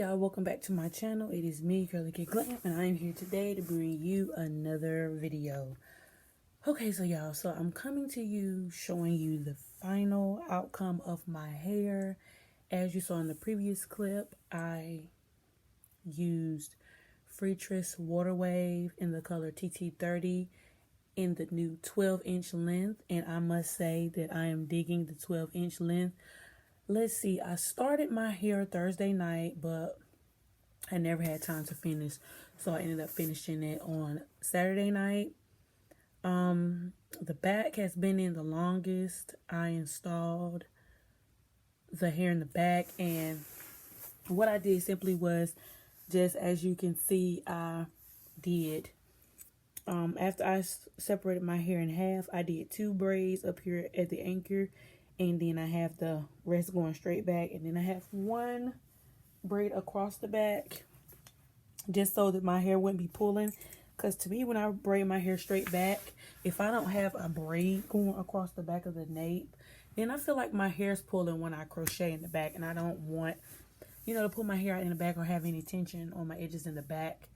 y'all, welcome back to my channel. It is me, Curly K Glam, and I am here today to bring you another video. Okay, so y'all, I'm coming to you showing you the final outcome of my hair. As you saw in the previous clip, I used freetress water wave in the color TT30 in the new 12-inch length, and I must say that I am digging the 12-inch length. Let's see, I started my hair Thursday night, but I never had time to finish, so I ended up finishing it on Saturday night. The back has been in the longest. I installed the hair in the back, and what I did simply was, just as you can see, I did, after I separated my hair in half, I did 2 braids up here at the anchor, and then I have the rest going straight back, and then I have 1 braid across the back, just so that my hair wouldn't be pulling. Because to me, when I braid my hair straight back, if I don't have a braid going across the back of the nape, then I feel like my hair's pulling when I crochet in the back, and I don't want, you know, to pull my hair out in the back or have any tension on my edges in the back.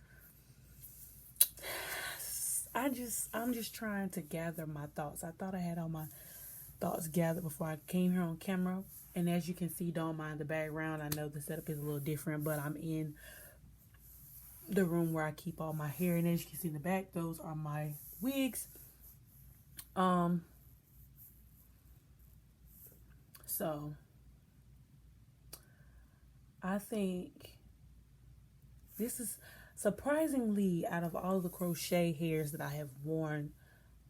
I'm just trying to gather my thoughts. I thought I had all my thoughts gathered before I came here on camera, and as you can see, don't mind the background. I know the setup is a little different, but I'm in the room where I keep all my hair, and as you can see in the back, those are my wigs. So I think this is surprisingly, out of all the crochet hairs that I have worn,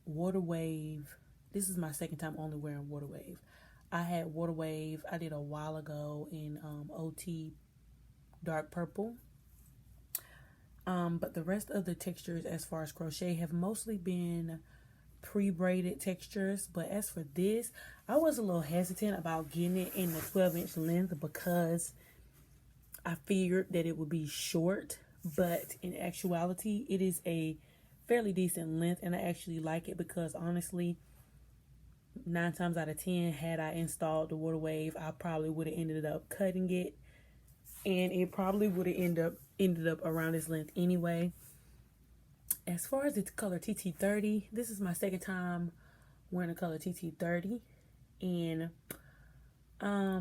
water wave, this is my second time only wearing water wave. I had water wave, I did a while ago in OT dark purple. But the rest of the textures as far as crochet have mostly been pre-braided textures. But as for this, I was a little hesitant about getting it in the 12-inch length because I figured that it would be short. But in actuality, it is a fairly decent length, and I actually like it because honestly, 9 times out of 10, had I installed the water wave, I probably would have ended up cutting it, and it probably would have ended up around this length anyway. As far as the color TT30, this is my second time wearing the color TT30, and I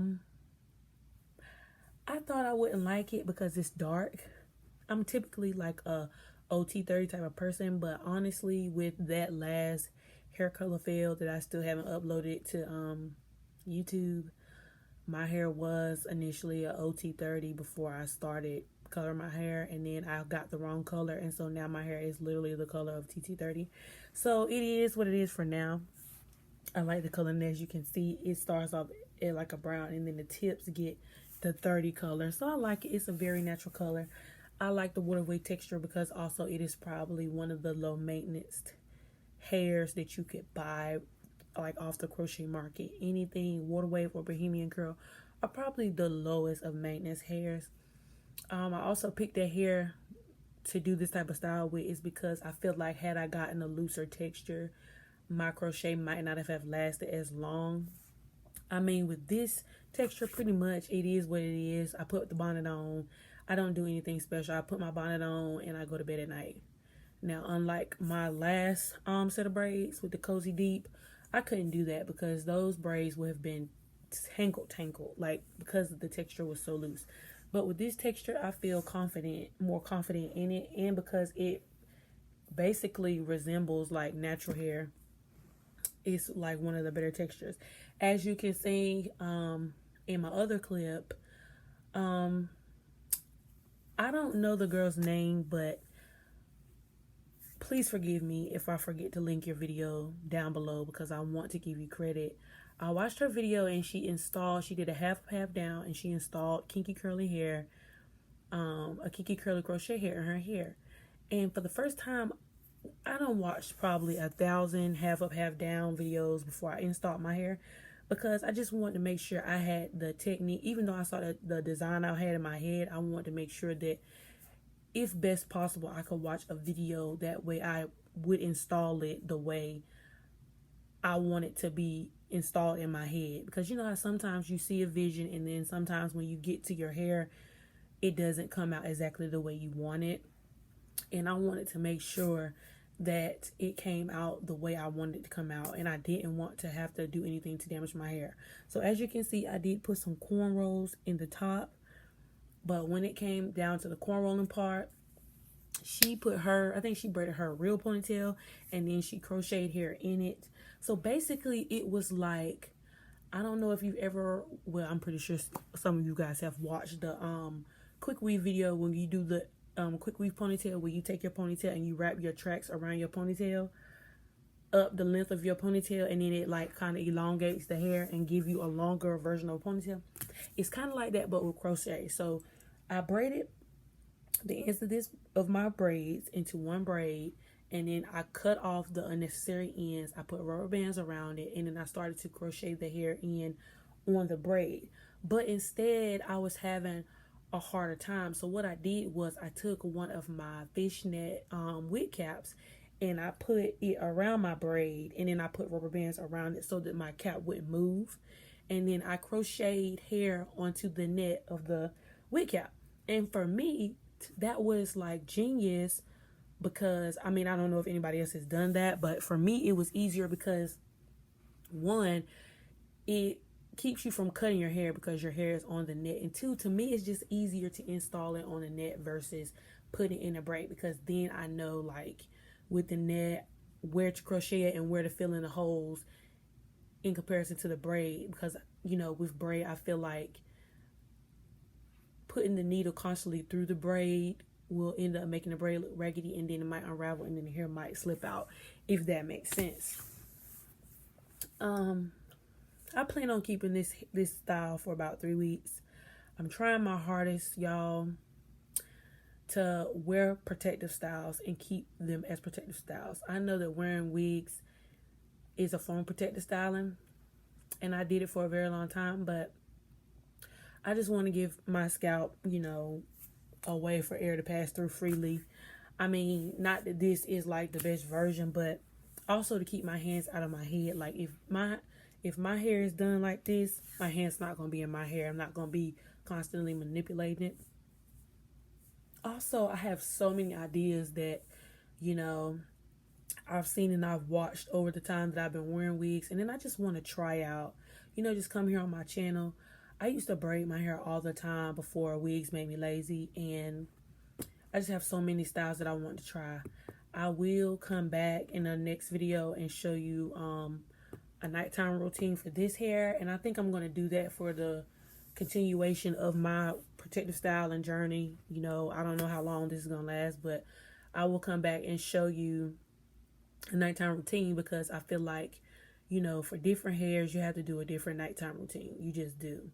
thought I wouldn't like it because it's dark. I'm typically like a OT30 type of person, but honestly, with that last hair color fail that I still haven't uploaded to YouTube, my hair was initially a OT30 before I started coloring my hair, and then I got the wrong color, and so now my hair is literally the color of TT30. So it is what it is for now. I like the color, and as you can see, it starts off at like a brown, and then the tips get the 30 color. So I like it. It's a very natural color. I like the water wave texture because also it is probably one of the low maintenance hairs that you could buy like off the crochet market. Anything water wave or bohemian curl are probably the lowest of maintenance hairs. I also picked that hair to do this type of style with is because I feel like had I gotten a looser texture, my crochet might not have lasted as long. I mean, with this texture, pretty much it is what it is. I put the bonnet on. I don't do anything special. I put my bonnet on and I go to bed at night. Now, unlike my last set of braids with the Cozy Deep, I couldn't do that because those braids would have been tangled, like because the texture was so loose. But with this texture, I feel more confident in it, and because it basically resembles like natural hair, it's like one of the better textures. As you can see in my other clip, I don't know the girl's name, but please forgive me if I forget to link your video down below because I want to give you credit. I watched her video and she did a half down, and she installed kinky curly hair, a kinky curly crochet hair in her hair. And for the first time, I done watched probably 1,000 half up, half down videos before I installed my hair because I just wanted to make sure I had the technique. Even though I saw the design I had in my head, I wanted to make sure that if best possible, I could watch a video. That way I would install it the way I want it to be installed in my head. Because you know how sometimes you see a vision, and then sometimes when you get to your hair, it doesn't come out exactly the way you want it. And I wanted to make sure that it came out the way I wanted it to come out, and I didn't want to have to do anything to damage my hair. So as you can see, I did put some cornrows in the top, but when it came down to the cornrolling part, she put her, I think she braided her real ponytail, and then she crocheted hair in it. So basically it was like, I don't know if you've ever, well, I'm pretty sure some of you guys have watched the quick weave video when you do the quick weave ponytail, where you take your ponytail and you wrap your tracks around your ponytail up the length of your ponytail, and then it like kind of elongates the hair and give you a longer version of a ponytail. It's kind of like that, but with crochet. So I braided the ends of my braids into one braid, and then I cut off the unnecessary ends. I put rubber bands around it, and then I started to crochet the hair in on the braid. But instead, I was having a harder time. So what I did was I took one of my fishnet wig caps, and I put it around my braid, and then I put rubber bands around it so that my cap wouldn't move. And then I crocheted hair onto the net of the wig cap. And for me, that was like genius, because I mean, I don't know if anybody else has done that, but for me it was easier because, one, it keeps you from cutting your hair because your hair is on the net, and two, to me it's just easier to install it on the net versus putting it in a braid, because then I know, like, with the net where to crochet it and where to fill in the holes in comparison to the braid. Because, you know, with braid, I feel like putting the needle constantly through the braid will end up making the braid look raggedy, and then it might unravel, and then the hair might slip out, if that makes sense. I plan on keeping this style for about 3 weeks. I'm trying my hardest, y'all, to wear protective styles and keep them as protective styles. I know that wearing wigs is a form of protective styling, and I did it for a very long time, but I just want to give my scalp, you know, a way for air to pass through freely. I mean, not that this is like the best version, but also to keep my hands out of my head. Like, if my hair is done like this, my hand's not going to be in my hair. I'm not going to be constantly manipulating it. Also, I have so many ideas that, you know, I've seen and I've watched over the time that I've been wearing wigs, and then I just want to try out, you know, just come here on my channel. I used to braid my hair all the time before wigs made me lazy, and I just have so many styles that I want to try. I will come back in the next video and show you a nighttime routine for this hair, and I think I'm going to do that for the continuation of my protective styling journey. You know, I don't know how long this is going to last, but I will come back and show you a nighttime routine, because I feel like, you know, for different hairs, you have to do a different nighttime routine. You just do.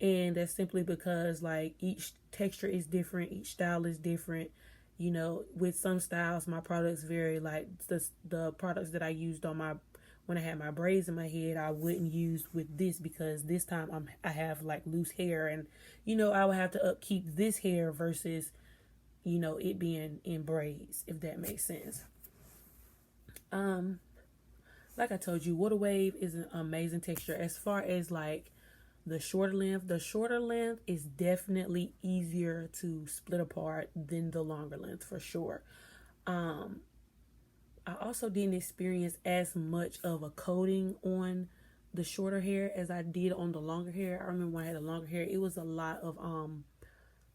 And that's simply because, like, each texture is different, each style is different. You know, with some styles, my products vary. Like, the products that I used on when I had my braids in my head, I wouldn't use with this, because this time I have like loose hair, and, you know, I would have to upkeep this hair versus, you know, it being in braids, if that makes sense. Like I told you, water wave is an amazing texture. As far as like the shorter length is definitely easier to split apart than the longer length, for sure. I also didn't experience as much of a coating on the shorter hair as I did on the longer hair. I remember when I had the longer hair, it was a lot of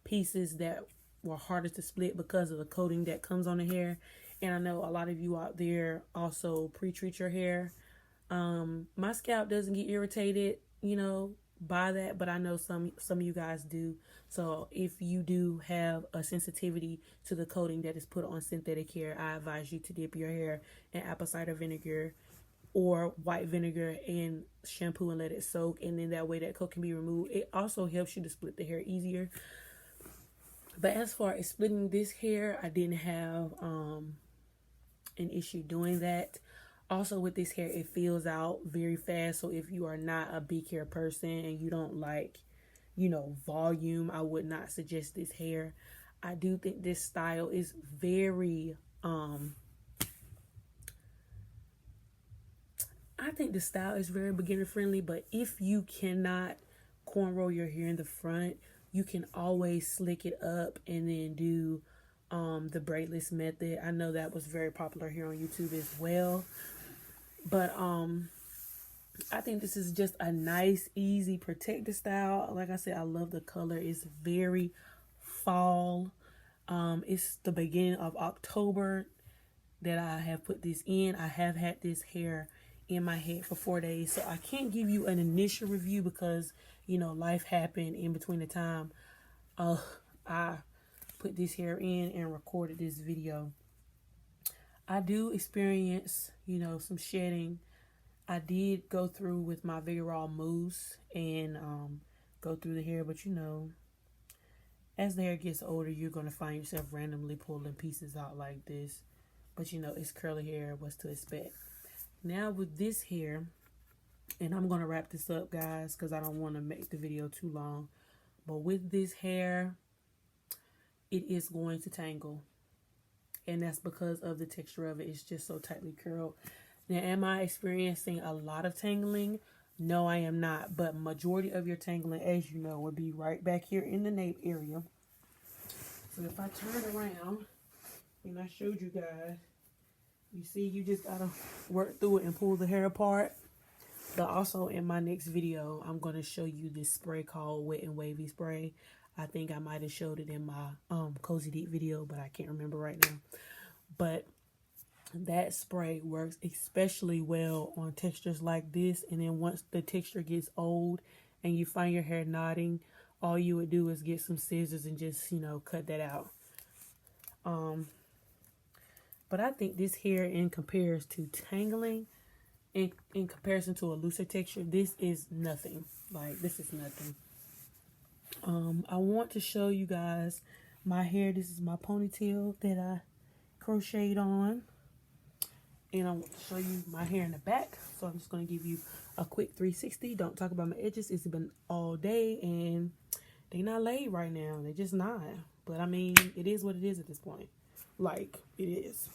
pieces that were harder to split because of the coating that comes on the hair. And I know a lot of you out there also pre-treat your hair. My scalp doesn't get irritated, you know, by that, but I know some of you guys do. So if you do have a sensitivity to the coating that is put on synthetic hair, I advise you to dip your hair in apple cider vinegar or white vinegar in shampoo and let it soak, and then that way that coat can be removed. It also helps you to split the hair easier. But as far as splitting this hair, I didn't have an issue doing that. Also, with this hair, it fills out very fast. So if you are not a big hair person and you don't like, you know, volume, I would not suggest this hair. I do think this style is very, I think the style is very beginner friendly. But if you cannot cornrow your hair in the front, you can always slick it up and then do the braidless method. I know that was very popular here on YouTube as well. But I think this is just a nice, easy, protective style. Like I said, I love the color. It's very fall. It's the beginning of October that I have put this in. I have had this hair in my head for 4 days, so I can't give you an initial review because, you know, life happened in between the time I put this hair in and recorded this video. I do experience, you know, some shedding. I did go through with my Vigorol mousse and go through the hair, but you know, as the hair gets older, you're going to find yourself randomly pulling pieces out like this. But you know, it's curly hair, what's to expect. Now with this hair, and I'm going to wrap this up, guys, because I don't want to make the video too long. But with this hair, it is going to tangle. And that's because of the texture of it. It's just so tightly curled. Now, am I experiencing a lot of tangling? No, I am not. But majority of your tangling, as you know, would be right back here in the nape area. So if I turn around, and I showed you guys, you see, you just gotta work through it and pull the hair apart. But also in my next video, I'm going to show you this spray called Wet and Wavy Spray. I think I might have showed it in my Cozy Deep video, but I can't remember right now. But that spray works especially well on textures like this. And then once the texture gets old and you find your hair knotting, all you would do is get some scissors and just, you know, cut that out. But I think this hair, in comparison to tangling, in comparison to a looser texture, this is nothing. Like, this is nothing. I want to show you guys my hair. This is my ponytail that I crocheted on. And I want to show you my hair in the back. So I'm just going to give you a quick 360. Don't talk about my edges. It's been all day and they're not laid right now. They're just not. But I mean, it is what it is at this point. Like, it is.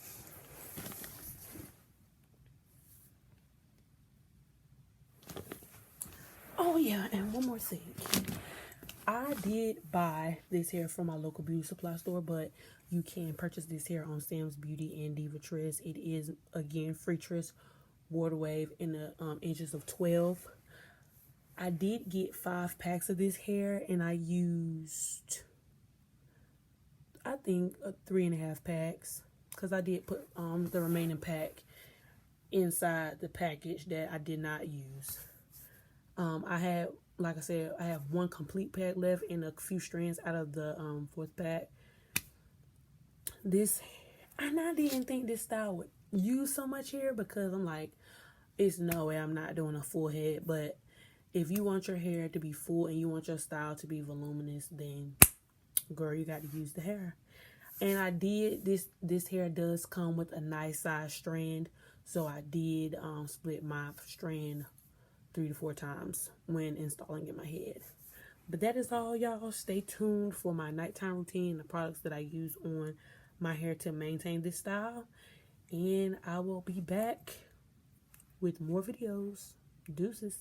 Oh yeah, and one more thing. I did buy this hair from my local beauty supply store, but you can purchase this hair on Sam's Beauty and freetress. It is, again, freetress water wave in the inches of 12. I did get 5 packs of this hair, and I used, I think, 3.5 packs, because I did put the remaining pack inside the package that I did not use. I had, like I said, I have 1 complete pack left and a few strands out of the 4th pack. This, and I didn't think this style would use so much hair, because I'm like, it's no way I'm not doing a full head. But if you want your hair to be full and you want your style to be voluminous, then girl, you got to use the hair. And I did, this hair does come with a nice size strand, so I did split my strand 3 to 4 times when installing in my head. But that is all, y'all. Stay tuned for my nighttime routine, the products that I use on my hair to maintain this style. And I will be back with more videos. Deuces.